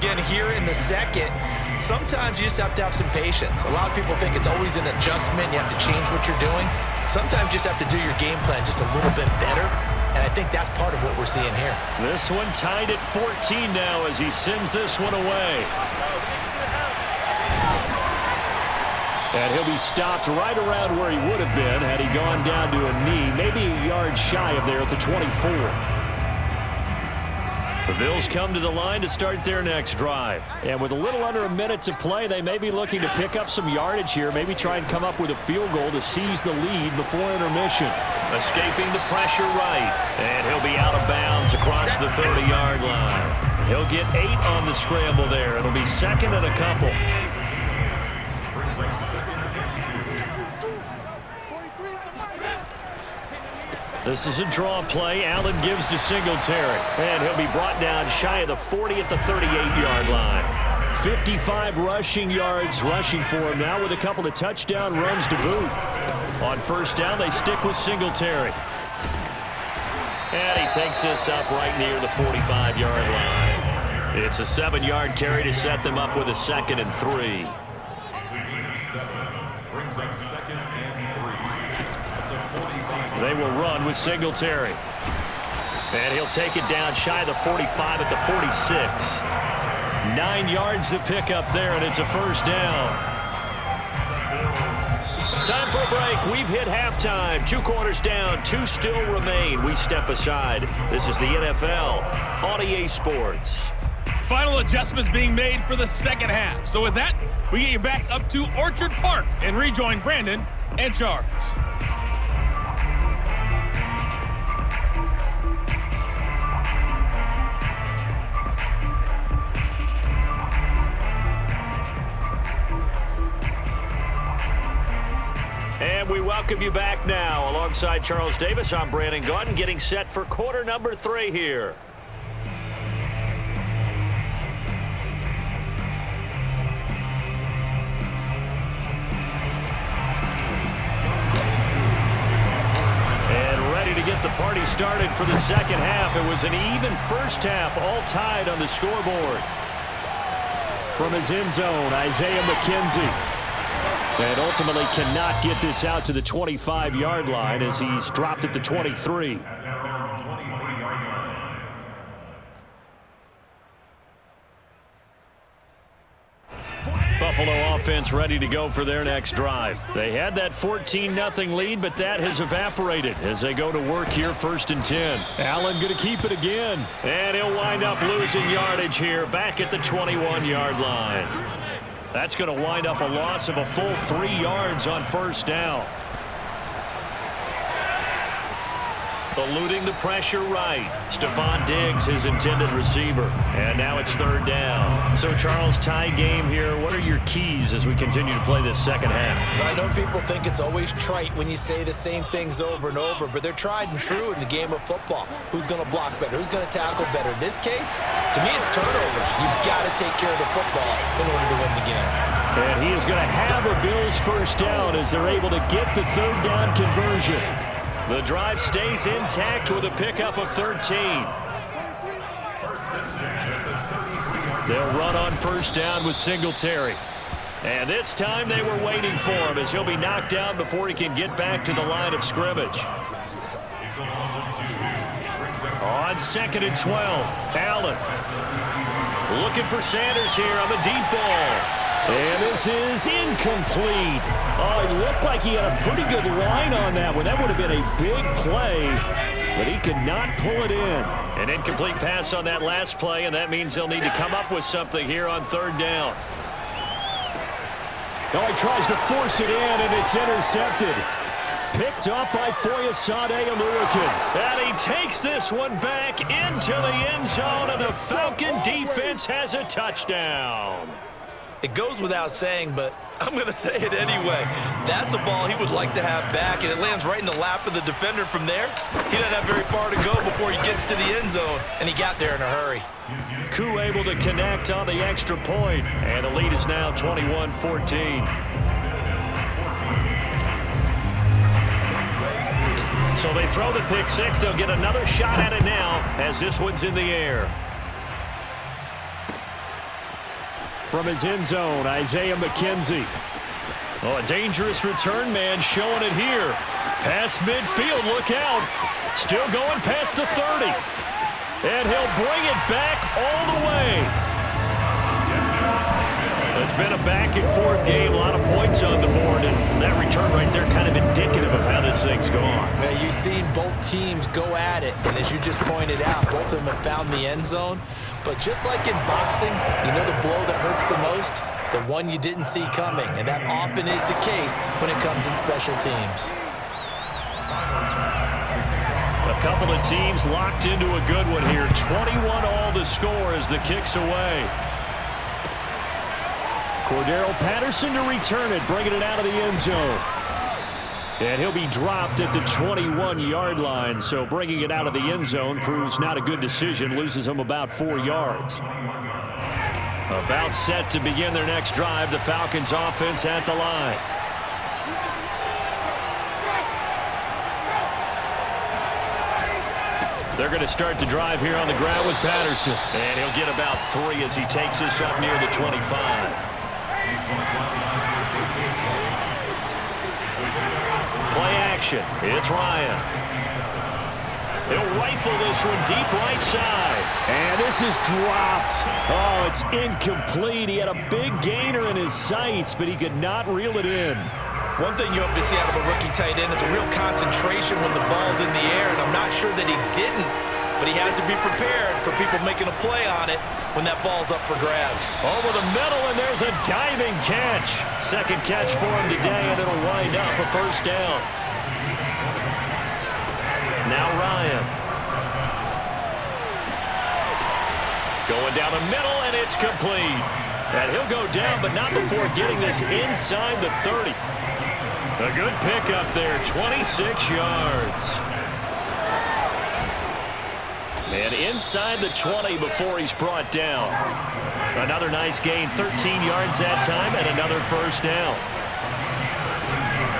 Again, here in the second, sometimes you just have to have some patience. A lot of people think it's always an adjustment. You have to change what you're doing. Sometimes you just have to do your game plan just a little bit better, and I think that's part of what we're seeing here. This one tied at 14 now as he sends this one away. And he'll be stopped right around where he would have been had he gone down to a knee, maybe a yard shy of there at the 24. The Bills come to the line to start their next drive. And with a little under a minute to play, they may be looking to pick up some yardage here, maybe try and come up with a field goal to seize the lead before intermission. Escaping the pressure right, and he'll be out of bounds across the 30-yard line. He'll get 8 on the scramble there. It'll be second and a couple. This is a draw play. Allen gives to Singletary. And he'll be brought down shy of the 40 at the 38-yard line. 55 rushing yards rushing for him now with a couple of touchdown runs to boot. On first down, they stick with Singletary. And he takes this up right near the 45-yard line. It's a 7-yard carry to set them up with a 2nd and 3. Brings up 2nd and 3. They will run with Singletary. And he'll take it down shy of the 45 at the 46. 9 yards to pick up there, and it's a first down. Time for a break. We've hit halftime. 2 quarters down, 2 still remain. We step aside. This is the NFL on EA Sports. Final adjustments being made for the second half. So with that, we get you back up to Orchard Park and rejoin Brandon and Charles. And we welcome you back now. Alongside Charles Davis, I'm Brandon Gaudin, getting set for quarter number 3 here. And ready to get the party started for the second half. It was an even first half, all tied on the scoreboard. From his end zone, Isaiah McKenzie. And ultimately cannot get this out to the 25-yard line as he's dropped at the 23. Buffalo offense ready to go for their next drive. They had that 14-0 lead, but that has evaporated as they go to work here, 1st and 10. Allen going to keep it again. And he'll wind up losing yardage here back at the 21-yard line. That's going to wind up a loss of a full 3 yards on first down. Eluding the pressure right. Stephon Diggs, his intended receiver. And now it's 3rd down. So, Charles, tie game here. What are your keys as we continue to play this second half? I know people think it's always trite when you say the same things over and over, but they're tried and true in the game of football. Who's going to block better? Who's going to tackle better? In this case, to me, it's turnovers. You've got to take care of the football in order to win the game. And he is going to have a Bills first down as they're able to get the 3rd down conversion. The drive stays intact with a pickup of 13. They'll run on first down with Singletary. And this time they were waiting for him as he'll be knocked down before he can get back to the line of scrimmage. On 2nd and 12, Allen. Looking for Sanders here on the deep ball. And this is incomplete. Oh, it looked like he had a pretty good line on that one. That would have been a big play, but he could not pull it in. An incomplete pass on that last play, and that means they'll need to come up with something here on 3rd down. Oh, he tries to force it in, and it's intercepted. Picked up by Foyesade Oluokun. And he takes this one back into the end zone, and the Falcon defense has a touchdown. It goes without saying, but I'm going to say it anyway. That's a ball he would like to have back, and it lands right in the lap of the defender from there. He doesn't have very far to go before he gets to the end zone, and he got there in a hurry. Koo able to connect on the extra point, and the lead is now 21-14. So they throw the pick six. They'll get another shot at it now as this one's in the air. From his end zone, Isaiah McKenzie. Oh, a dangerous return man showing it here. Past midfield, look out. Still going past the 30. And he'll bring it back all the way. It's been a back-and-forth game, a lot of points on the board, and that return right there kind of indicative of how this thing's gone. Yeah, you've seen both teams go at it, and as you just pointed out, both of them have found the end zone. But just like in boxing, you know the blow that hurts the most? The one you didn't see coming, and that often is the case when it comes in special teams. A couple of teams locked into a good one here. 21 all the score as the kick's away. Cordero Patterson to return it, bringing it out of the end zone. And he'll be dropped at the 21-yard line, so bringing it out of the end zone proves not a good decision, loses him about 4 yards. About set to begin their next drive, the Falcons offense at the line. They're going to start the drive here on the ground with Patterson. And he'll get about 3 as he takes this up near the 25. Play action. It's Ryan. He'll rifle this one deep right side. And this is dropped. Oh, it's incomplete. He had a big gainer in his sights, but he could not reel it in. One thing you hope to see out of a rookie tight end is a real concentration when the ball's in the air, and I'm not sure that he didn't, but he has to be prepared for people making a play on it when that ball's up for grabs. Over the middle, and there's a diving catch. Second catch for him today, and it'll wind up a first down. Now Ryan. Going down the middle, and it's complete. And he'll go down, but not before getting this inside the 30. A good pickup there, 26 yards. And inside the 20 before he's brought down. Another nice gain, 13 yards that time, and another first down.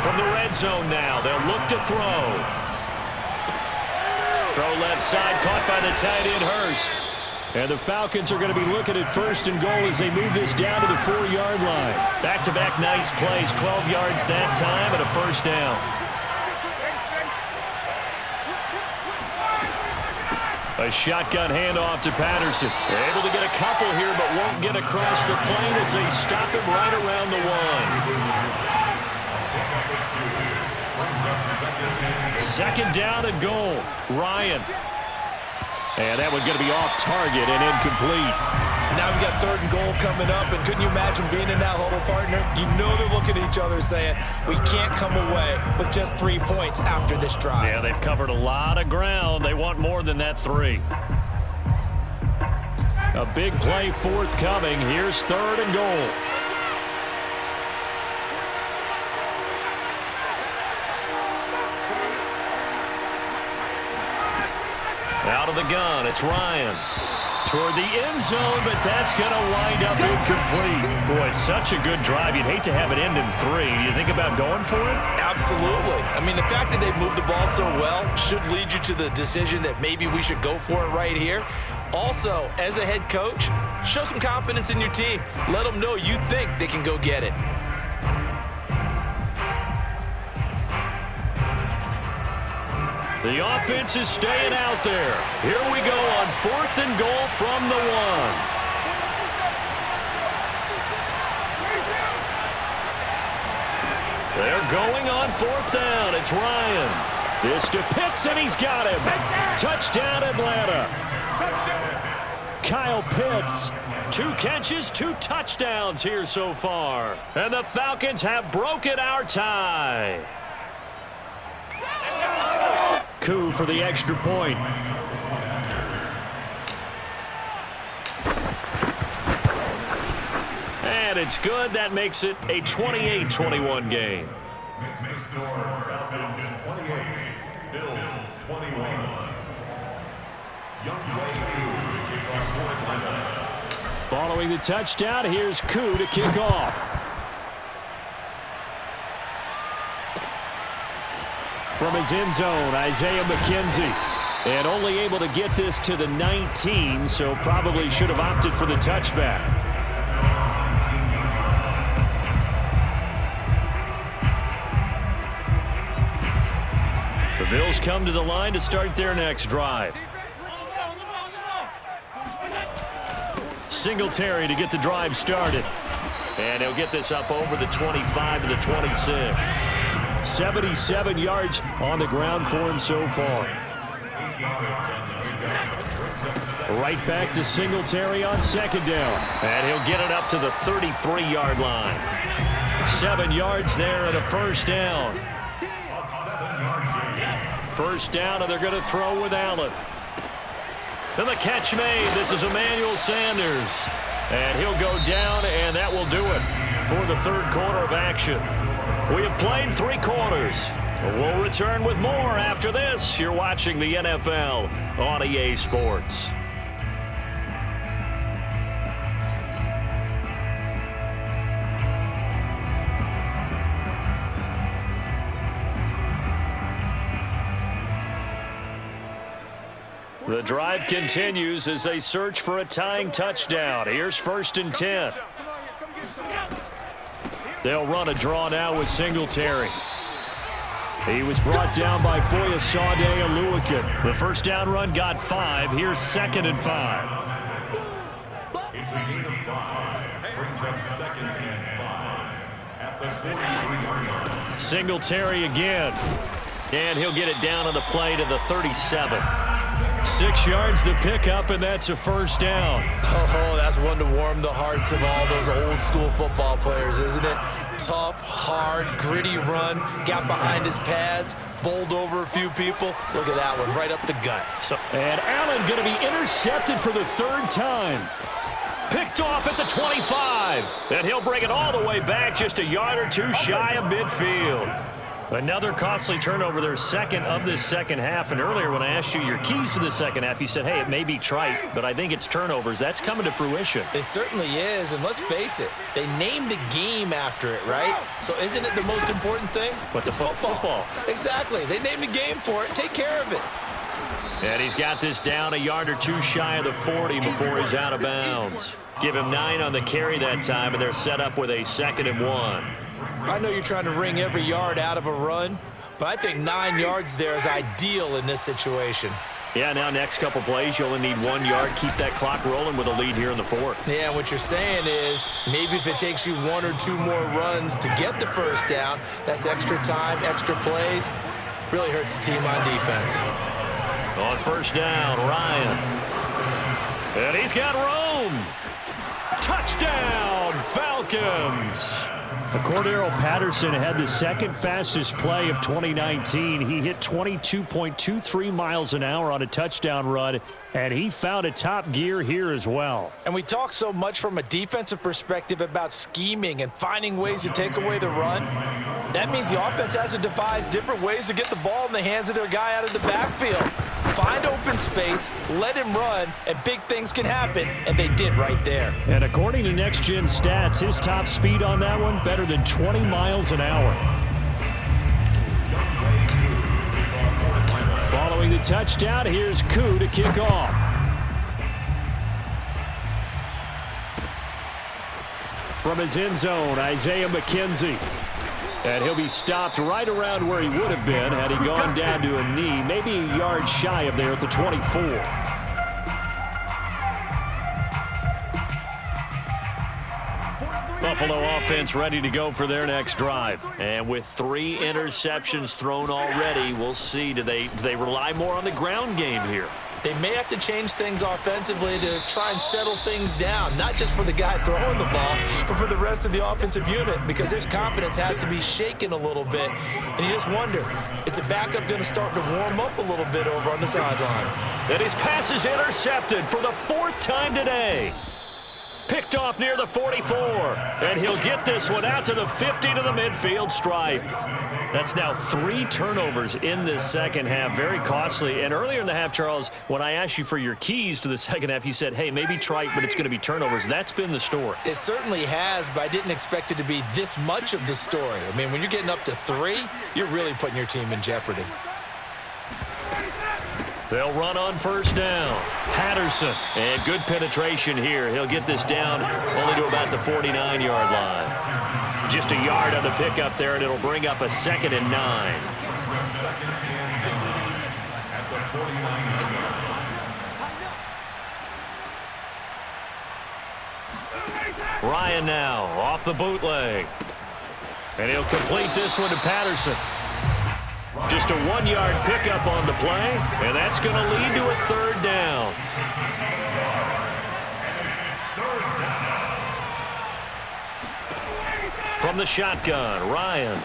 From the red zone now, they'll look to throw. Throw left side, caught by the tight end Hurst. And the Falcons are going to be looking at first and goal as they move this down to the 4-yard line. Back-to-back nice plays, 12 yards that time and a first down. A shotgun handoff to Patterson. They're able to get a couple here, but won't get across the plane as they stop him right around the 1. Second down and goal. Ryan. And that one's going to be off target and incomplete. Now we got third and goal coming up, and couldn't you imagine being in that huddle, partner? You know they're looking at each other saying, we can't come away with just 3 points after this drive. Yeah, they've covered a lot of ground. They want more than that 3. A big play forthcoming. Here's third and goal. Out of the gun, it's Ryan. Toward the end zone, but that's going to wind up incomplete. Boy, such a good drive. You'd hate to have it end in 3. Do you think about going for it? Absolutely. I mean, the fact that they've moved the ball so well should lead you to the decision that maybe we should go for it right here. Also, as a head coach, show some confidence in your team. Let them know you think they can go get it. The offense is staying out there. Here we go on 4th and goal from the 1. They're going on 4th down. It's Ryan. This to Pitts, and he's got him. Touchdown, Atlanta. Kyle Pitts. 2 catches, 2 touchdowns here so far. And the Falcons have broken our tie. Coup for the extra point. And it's good. That makes it a 28-21 game. Next score, Falcons 28, Bills 21. Following the touchdown, here's Koo to kick off. From his end zone, Isaiah McKenzie. And only able to get this to the 19, so probably should have opted for the touchback. The Bills come to the line to start their next drive. Singletary to get the drive started. And he'll get this up over the 25 to the 26. 77 yards on the ground for him so far. Right back to Singletary on second down. And he'll get it up to the 33-yard line. 7 yards there and a first down. First down, and they're going to throw with Allen. And the catch made. This is Emmanuel Sanders. And he'll go down, and that will do it for the third quarter of action. We have played 3 quarters. We'll return with more after this. You're watching the NFL on EA Sports. The drive continues as they search for a tying touchdown. Here's 1st and 10. They'll run a draw now with Singletary. He was brought down by Foyesade Oluwakin. The first down run got 5. Here's 2nd and 5. It's a gain of 5. Brings up 2nd and 5 at the 43-yard line. Singletary again. And he'll get it down on the play to the 37. 6 yards the pickup, and that's a first down. Oh, that's one to warm the hearts of all those old school football players, isn't it? Tough, hard, gritty run, got behind his pads, bowled over a few people. Look at that one, right up the gut. And Allen going to be intercepted for the 3rd time. Picked off at the 25. And he'll bring it all the way back just a yard or 2 shy of midfield. Another costly turnover, their 2nd of this second half. And earlier when I asked you your keys to the second half, you said, hey, it may be trite, but I think it's turnovers. That's coming to fruition. It certainly is, and let's face it, they named the game after it, right? So isn't it the most important thing? But it's football. Exactly. They named the game for it. Take care of it. And he's got this down a yard or 2 shy of the 40 before he's out of bounds. Give him 9 on the carry that time, and they're set up with a 2nd and 1. I know you're trying to wring every yard out of a run, but I think 9 yards there is ideal in this situation. Yeah, now next couple plays, you only need 1 yard. Keep that clock rolling with a lead here in the 4th. Yeah, what you're saying is maybe if it takes you 1 or 2 more runs to get the first down, that's extra time, extra plays. Really hurts the team on defense. On first down, Ryan. And he's got Rome. Touchdown, Falcons. Cordero Patterson had the 2nd fastest play of 2019. He hit 22.23 miles an hour on a touchdown run, and he found a top gear here as well. And we talk so much from a defensive perspective about scheming and finding ways to take away the run. That means the offense has to devise different ways to get the ball in the hands of their guy out of the backfield. Find open space, let him run, and big things can happen, and they did right there. And according to Next Gen Stats, his top speed on that one, better than 20 miles an hour. Following the touchdown, here's Koo to kick off. From his end zone, Isaiah McKenzie. And he'll be stopped right around where he would have been had he gone down to a knee, maybe a yard shy of there at the 24. Buffalo offense ready to go for their next drive. And with 3 interceptions thrown already, we'll see. Do they rely more on the ground game here? They may have to change things offensively to try and settle things down, not just for the guy throwing the ball, but for the rest of the offensive unit, because their confidence has to be shaken a little bit. And you just wonder, is the backup going to start to warm up a little bit over on the sideline? And his pass is intercepted for the 4th time today. Picked off near the 44. And he'll get this one out to the 50 to the midfield stripe. That's now 3 turnovers in this second half. Very costly. And earlier in the half, Charles, when I asked you for your keys to the second half, you said, hey, maybe trite, but it's going to be turnovers. That's been the story. It certainly has, but I didn't expect it to be this much of the story. I mean, when you're getting up to 3, you're really putting your team in jeopardy. They'll run on first down. Patterson. And good penetration here. He'll get this down only to about the 49-yard line. Just a yard on the pickup there, and it'll bring up a 2nd and 9. brings up second and 10 at the 49-yard line. Ryan now off the bootleg. And he'll complete this one to Patterson. Just a 1-yard pickup on the play, and that's going to lead to a third down. From the shotgun, Ryan.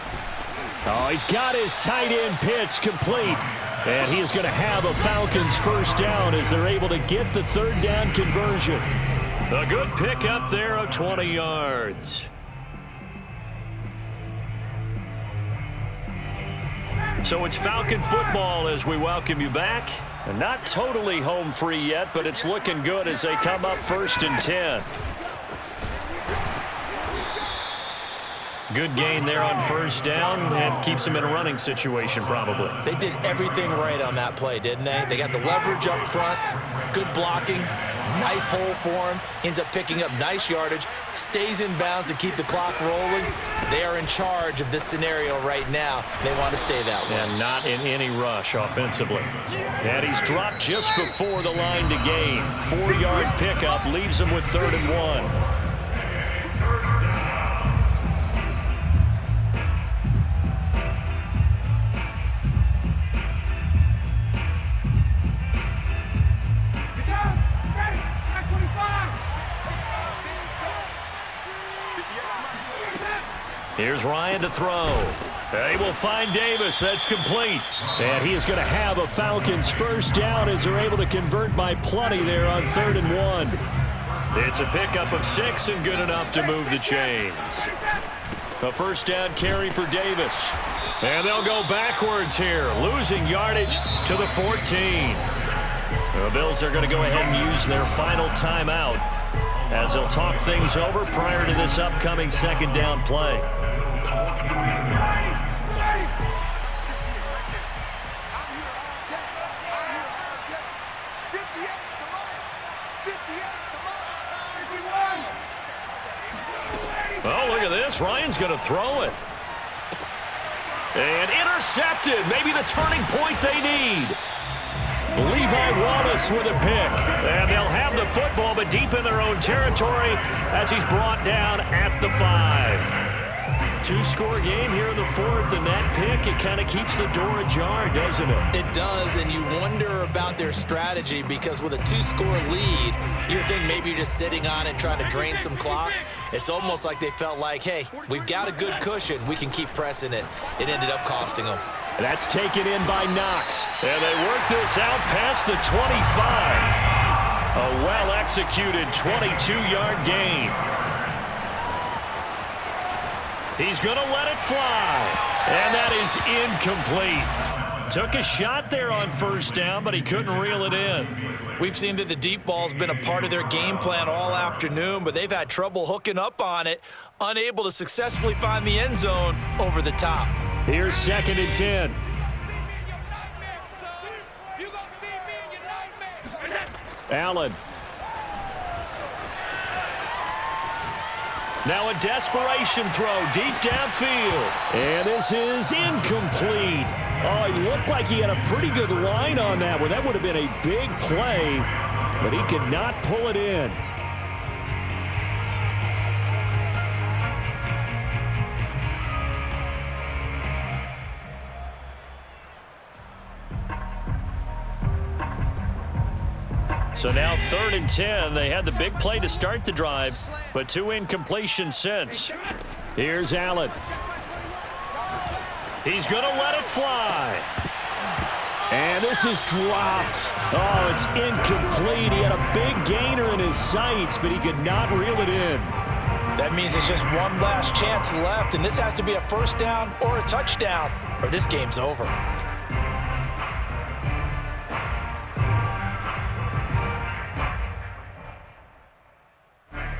Oh, he's got his tight end pitch complete. And he is going to have a Falcons first down as they're able to get the third down conversion. A good pickup there of 20 yards. So it's Falcon football as we welcome you back. And not totally home free yet, but it's looking good as they come up 1st and 10. Good gain there on first down and keeps them in a running situation probably. They did everything right on that play, didn't they? They got the leverage up front, good blocking, nice hole for him, ends up picking up nice yardage, stays in bounds to keep the clock rolling. They are in charge of this scenario right now. They want to stay that way. And not in any rush offensively. And he's dropped just before the line to gain. 4-yard pickup leaves him with 3rd and 1. Here's Ryan to throw. They will find Davis. That's complete. And he is going to have a Falcons first down as they're able to convert by plenty there on 3rd and 1. It's a pickup of 6 and good enough to move the chains. A first down carry for Davis. And they'll go backwards here, losing yardage to the 14. The Bills are going to go ahead and use their final timeout as they'll talk things over prior to this upcoming 2nd down play. Oh, look at this. Ryan's going to throw it. And intercepted. Maybe the turning point they need. Levi Wallace with a pick. And they'll have the football, but deep in their own territory as he's brought down at the 5. 2-score game here in the 4th, and that pick, it kind of keeps the door ajar, doesn't it? It does, and you wonder about their strategy because with a 2-score lead, you would think maybe you're just sitting on it trying to drain some clock. It's almost like they felt like, hey, we've got a good cushion. We can keep pressing it. It ended up costing them. That's taken in by Knox. And they work this out past the 25. A well-executed 22-yard gain. He's going to let it fly. And that is incomplete. Took a shot there on first down, but he couldn't reel it in. We've seen that the deep ball's been a part of their game plan all afternoon, but they've had trouble hooking up on it, unable to successfully find the end zone over the top. Here's 2nd and 10. Allen. Now a desperation throw deep downfield. And this is incomplete. Oh, he looked like he had a pretty good line on that one. That would have been a big play, but he could not pull it in. So now 3rd and 10. They had the big play to start the drive, but 2 incompletions since. Here's Allen. He's going to let it fly. And this is dropped. Oh, it's incomplete. He had a big gainer in his sights, but he could not reel it in. That means there's just one last chance left, and this has to be a first down or a touchdown, or this game's over.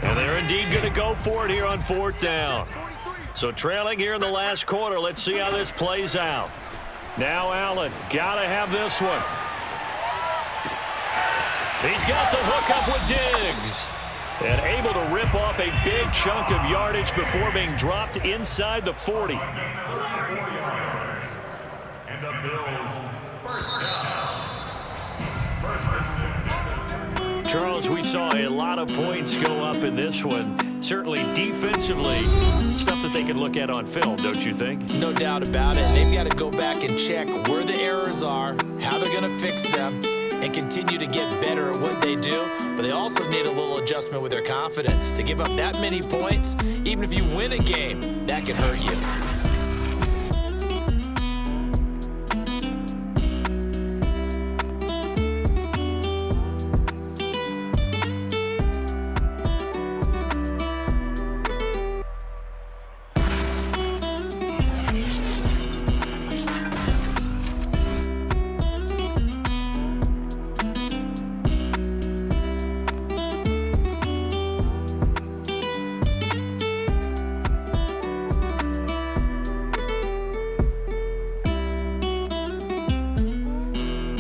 And they're indeed going to go for it here on 4th down. So trailing here in the last quarter, let's see how this plays out. Now Allen, got to have this one. He's got the hookup with Diggs. And able to rip off a big chunk of yardage before being dropped inside the 40. And Bills first down. First down. Charles, we saw a lot of points go up in this one. Certainly defensively, stuff that they can look at on film, don't you think? No doubt about it. And they've got to go back and check where the errors are, how they're going to fix them, and continue to get better at what they do. But they also need a little adjustment with their confidence. To give up that many points, even if you win a game, that can hurt you.